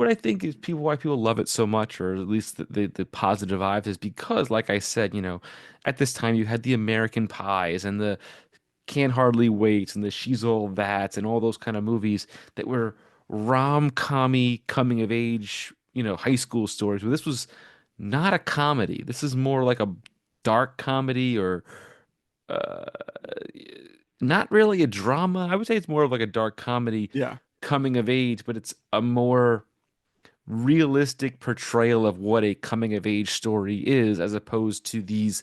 what I think is people why people love it so much, or at least the positive vibes, is because, like I said, at this time you had the American Pies and the Can't Hardly Wait and the She's All That and all those kind of movies that were rom-commy coming of age, high school stories. But this was not a comedy. This is more like a dark comedy or uh, not really a drama. I would say it's more of like a dark comedy Yeah. coming of age, but it's a more realistic portrayal of what a coming of age story is, as opposed to these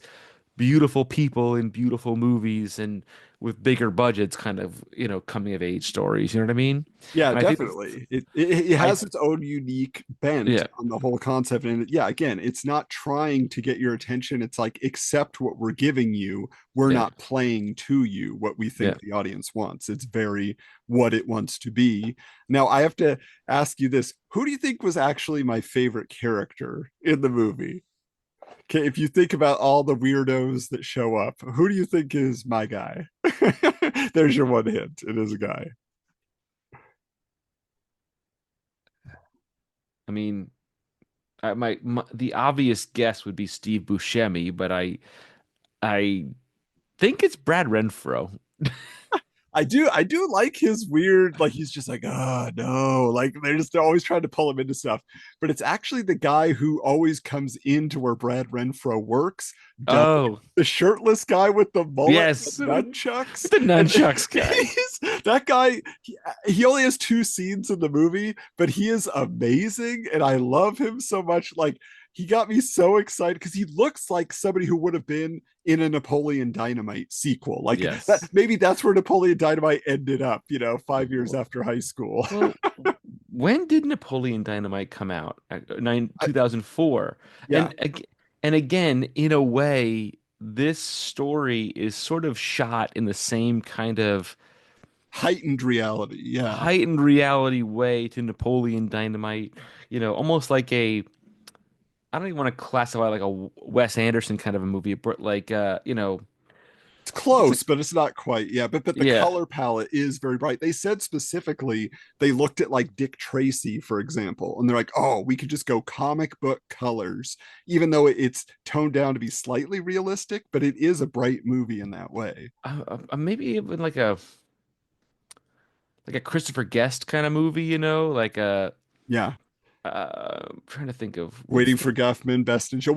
beautiful people in beautiful movies and with bigger budgets kind of, coming of age stories. You know what I mean? Yeah, And I think definitely. It I has its own unique bent yeah, on the whole concept. And yeah, again, it's not trying to get your attention. It's like, accept what we're giving you. We're yeah, not playing to you what we yeah. think the audience wants. It's very what it wants to be. Now, I have to ask you this. Who do you think was actually my favorite character in the movie? Okay, if you think about all the weirdos that show up, who do you think is my guy? There's your one hint. It is a guy. I mean, the obvious guess would be Steve Buscemi, but I think it's Brad Renfro. I do like his weird, like he's just like, oh no, like they're always trying to pull him into stuff. But it's actually the guy who always comes into where Brad Renfro works, Doug, Oh, the shirtless guy with the mullet yes, and nunchucks. the And nunchucks guy. that guy, he only has two scenes in the movie, but he is amazing. And I love him so much. Like, he got me so excited because he looks like somebody who would have been in a Napoleon Dynamite sequel. Like that, Yes. maybe that's where Napoleon Dynamite ended up, 5 years after high school. Well, when did Napoleon Dynamite come out? 2004. Yeah, And and again, in a way, this story is sort of shot in the same kind of heightened reality. Yeah. heightened reality way to Napoleon Dynamite, almost like I don't even want to classify like a Wes Anderson kind of a movie, but like It's almost like close, but it's not quite. Yeah, but the yeah. color palette is very bright. They said specifically they looked at like Dick Tracy, for example, and they're like, "Oh, we could just go comic book colors, even though it's toned down to be slightly realistic, but it is a bright movie in that way." Maybe even like a Christopher Guest kind of movie, like a Yeah, I'm trying to think of Waiting what's for Guffman, Best in Show.